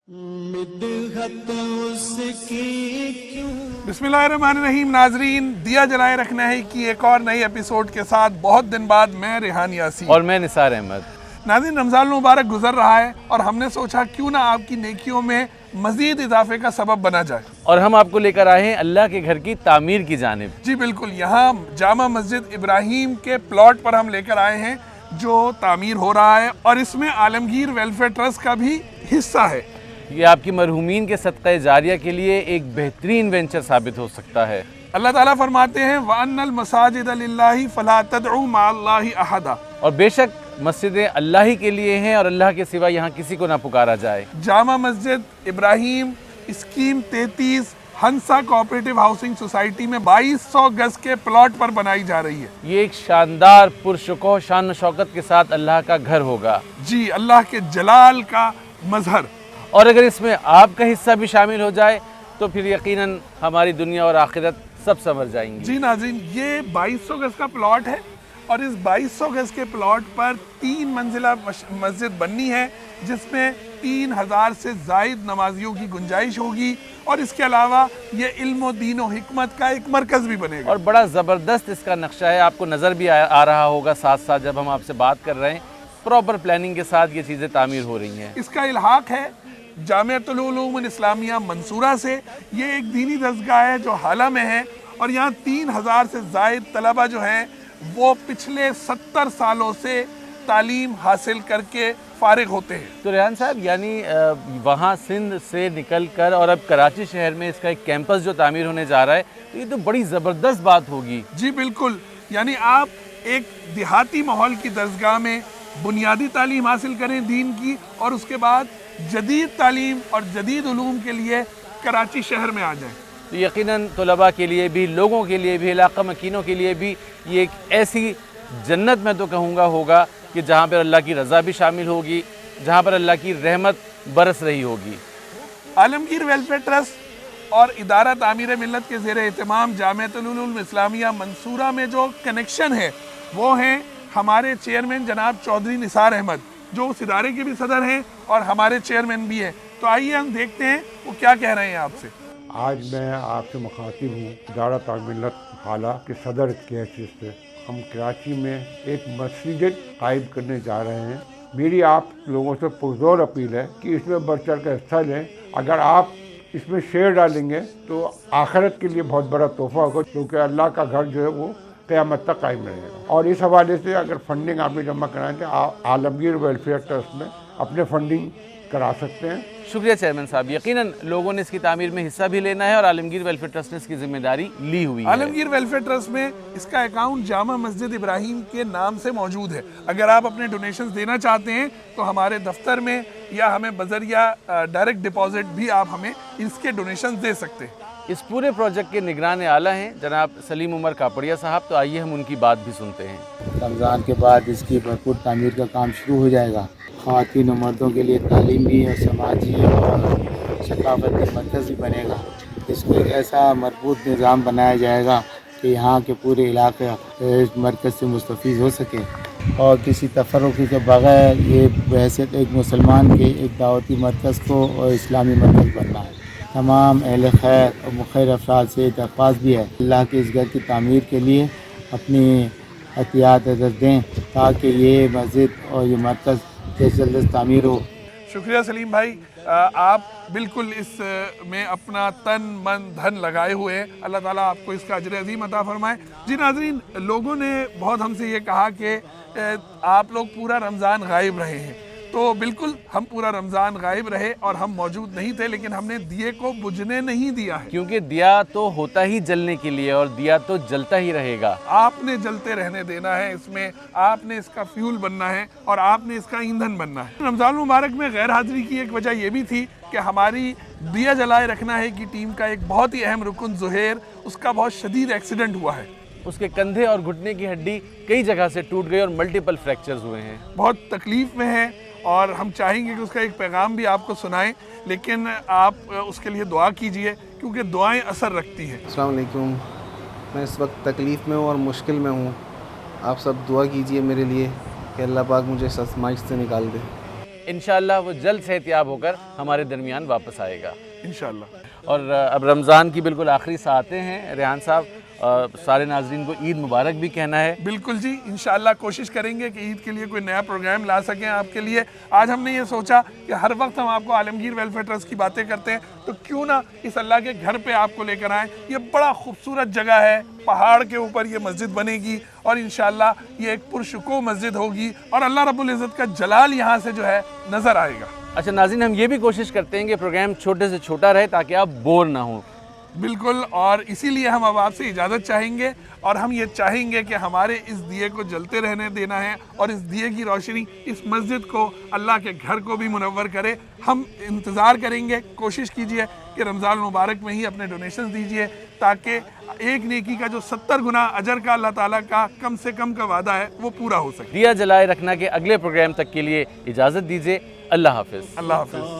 बिस्मिल्लाहिर्रहमानिर्रहीम। नाजरीन, दिया जलाए रखना है कि एक और नई एपिसोड के साथ बहुत दिन बाद मैं रेहान यासीन और मैं निसार अहमद। नाज़रीन, रमज़ान मुबारक गुजर रहा है और हमने सोचा क्यों ना आपकी नेकियों में मज़ीद इजाफे का सबब बना जाए। और हम आपको लेकर आए हैं अल्लाह के घर की तामीर की जानिब। जी बिल्कुल, यहाँ जामा मस्जिद इब्राहीम के प्लॉट पर हम लेकर आए हैं जो तामीर हो रहा है और इसमें आलमगीर वेलफेयर ट्रस्ट का भी हिस्सा है। ये आपकी मरहूमीन के सदक़े जारिया के लिए एक बेहतरीन वेंचर साबित हो सकता है। अल्लाह ताला फरमाते हैं वअन्नल मसाजिद लिल्लाहि फला तदउ मअल्लाहि अहदा। और बेशक मस्जिदें अल्लाह ही के लिए हैं और अल्लाह के सिवा यहाँ किसी को ना पुकारा जाए। जामा मस्जिद इब्राहीम स्कीम 33 हंसा कोऑपरेटिव हाउसिंग सोसाइटी में 2200 गज के प्लॉट पर बनाई जा रही है। ये एक शानदार पुरशुकोह शान शौकत के साथ अल्लाह का घर होगा। जी, अल्लाह के जलाल का मजहर। और अगर इसमें आपका हिस्सा भी शामिल हो जाए तो फिर यकीनन हमारी दुनिया और आखिरत सब संवर जाएंगी। जी नाज़रीन, ये 2200 गज का प्लॉट है और इस 2200 गज के प्लॉट पर 3 मंजिला मस्जिद बननी है जिसमें 3000 से ज़ायद नमाजियों की गुंजाइश होगी और इसके अलावा ये इल्म दीन और हिकमत का एक मरकज़ भी बनेगा। और बड़ा ज़बरदस्त इसका नक्शा है, आपको नज़र भी आ रहा होगा साथ साथ जब हम आपसे बात कर रहे हैं। प्रॉपर प्लानिंग के साथ ये चीज़ें तामीर हो रही हैं। इसका इल्हाक है जामिअतुल उलूम इस्लामिया मंसूरा से। ये एक दीनी दरसगाह है जो हाला में है और यहाँ 3000 से ज़ायद तलबा जो हैं वो पिछले 70 सालों से तालीम हासिल करके फारिग होते हैं। तो रेहान साहब, यानी वहाँ सिंध से निकल कर और अब कराची शहर में इसका एक कैंपस जो तामीर होने जा रहा है, तो ये तो बड़ी ज़बरदस्त बात होगी। जी बिल्कुल, यानी आप एक देहाती माहौल की दरसगाह में बुनियादी तालीम हासिल करें दीन की और उसके बाद जदीद तालीम और जदीद उलूम के लिए कराची शहर में आ जाएं। तो यकीनन तलबा के लिए भी, लोगों के लिए भी, इलाका मकीनों के लिए भी ये एक ऐसी जन्नत मैं तो कहूँगा होगा कि जहाँ पर अल्लाह की रज़ा भी शामिल होगी, जहाँ पर अल्लाह की रहमत बरस रही होगी। आलमगीर वेलफेयर ट्रस्ट और इदारा तामीर मिल्लत के ज़ेर एहतमाम जामिअतुल उलूम इस्लामिया मंसूरा में जो कनेक्शन है वो हैं हमारे चेयरमैन जनाब चौधरी निसार अहमद, जो उस इदारे के भी सदर हैं और हमारे चेयरमैन भी हैं। तो आइए हम देखते हैं वो क्या कह रहे हैं आपसे। आज मैं आपसे मुखातिब हूँ इदारा तामीर हाला के सदर की हैसियत से। हम कराची में एक मस्जिद कायम करने जा रहे हैं। मेरी आप लोगों से पुरजोर अपील है कि इसमें बढ़ चढ़ कर हिस्सा लें। अगर आप इसमें शेयर डालेंगे तो आखिरत के लिए बहुत बड़ा तोहफा होगा, क्योंकि अल्लाह का घर जो है वो क़यामत तक कायम रहेगा। और इस हवाले से अगर फंडिंग आप जमा कराएं तो आलमगीर वेलफेयर ट्रस्ट में अपने फंडिंग करा सकते हैं। शुक्रिया चेयरमैन साहब। यकीनन लोगों ने इसकी तामीर में हिस्सा भी लेना है और आलमगीर वेलफेयर ट्रस्ट ने इसकी जिम्मेदारी ली हुई है। आलमगीर वेलफेयर ट्रस्ट में इसका अकाउंट जामा मस्जिद इब्राहीम के नाम से मौजूद है। अगर आप अपने डोनेशंस देना चाहते हैं तो हमारे दफ्तर में या हमें बजरिया डायरेक्ट डिपॉजिट भी आप हमें इसके डोनेशंस दे सकते हैं। इस पूरे प्रोजेक्ट के निगरान आला हैं जनाब सलीम उमर कापड़िया साहब, तो आइए हम उनकी बात भी सुनते हैं। रमज़ान के बाद इसकी भरपूर तामीर का काम शुरू हो जाएगा। ख़वातीन और मर्दों के लिए तालीमी और समाजी और सकाफती मरकज़ भी बनेगा। इसको एक ऐसा मजबूत निज़ाम बनाया जाएगा कि यहाँ के पूरे इलाके इस मरकज़ से मुस्तफ़ीज़ हो सके और किसी तफर्रुक़ के बग़ैर ये बहैसियत एक मुसलमान के एक दावती मरकज़ को और इस्लामी मरकज़ बनना है। तमाम अहले खैर और मुखैर अफराद से दरख्वास्त भी है अल्लाह के इस घर की तामीर के लिए अपनी एहतियात दें ताकि ये मस्जिद और ये मरकज़ जल्द तामीर हो। शुक्रिया सलीम भाई, आप बिल्कुल इस में अपना तन मन धन लगाए हुए हैं। अल्लाह ताला आपको इसका अजर अज़ीम अता फरमाए। जी नाज़रीन, लोगों ने बहुत हमसे ये कहा कि आप लोग पूरा रमज़ान गायब रहे हैं। तो बिल्कुल हम पूरा रमज़ान गायब रहे और हम मौजूद नहीं थे, लेकिन हमने दिए को बुझने नहीं दिया है, क्योंकि दिया तो होता ही जलने के लिए और दिया तो जलता ही रहेगा। आपने जलते रहने देना है, इसमें आपने इसका फ्यूल बनना है और आपने इसका ईंधन बनना है। रमज़ान मुबारक में गैर हाजिरी की एक वजह यह भी थी कि हमारी दिया जलाए रखना है कि टीम का एक बहुत ही अहम रुकन ज़ुहैर, उसका बहुत शदीद एक्सीडेंट हुआ है। उसके कंधे और घुटने की हड्डी कई जगह से टूट गई और मल्टीपल फ्रैक्चर्स हुए हैं। बहुत तकलीफ़ में है और हम चाहेंगे कि उसका एक पैगाम भी आपको सुनाएं, लेकिन आप उसके लिए दुआ कीजिए क्योंकि दुआएं असर रखती हैं। अस्सलाम वालेकुम, मैं इस वक्त तकलीफ़ में हूँ और मुश्किल में हूँ। आप सब दुआ कीजिए मेरे लिए कि अल्लाह पाक मुझे इस आज़माइश से निकाल दे। انشاءاللہ وہ جلد صحت یاب ہو کر ہمارے درمیان واپس آئے گا इंशाल्लाह। اور اب رمضان کی بالکل آخری ساعتیں ہیں ریحان صاحب، سارے ناظرین کو عید مبارک بھی کہنا ہے۔ بالکل جی، انشاءاللہ کوشش کریں گے کہ عید کے لیے کوئی نیا پروگرام لا سکیں آپ کے لیے۔ آج ہم نے یہ سوچا کہ ہر وقت ہم آپ کو عالمگیر ویلفیئر ٹرسٹ کی باتیں کرتے ہیں، تو کیوں نہ اس اللہ کے گھر پہ آپ کو لے کر آئیں۔ یہ بڑا خوبصورت جگہ ہے، پہاڑ کے اوپر یہ مسجد بنے گی اور انشاءاللہ یہ ایک پرشکوہ مسجد ہوگی اور اللہ رب العزت کا جلال یہاں سے جو ہے نظر آئے گا۔ اچھا ناظرین، ہم یہ بھی کوشش کرتے ہیں کہ پروگرام چھوٹے سے چھوٹا رہے تاکہ آپ بور نہ ہوں۔ بالکل، اور اسی لیے ہم اب آپ سے اجازت چاہیں گے، اور ہم یہ چاہیں گے کہ ہمارے اس دیے کو جلتے رہنے دینا ہے اور اس دیے کی روشنی اس مسجد کو، اللہ کے گھر کو بھی منور کرے۔ ہم انتظار کریں گے، کوشش کیجئے کہ رمضان المبارک میں ہی اپنے ڈونیشنز دیجئے تاکہ ایک نیکی کا جو 70 گنا اجر کا اللہ تعالیٰ کا کم سے کم کا وعدہ ہے وہ پورا ہو سکے۔ دیا جلائے رکھنا کے اگلے پروگرام تک کے لیے اجازت دیجیے۔ اللہ حافظ۔ اللہ حافظ۔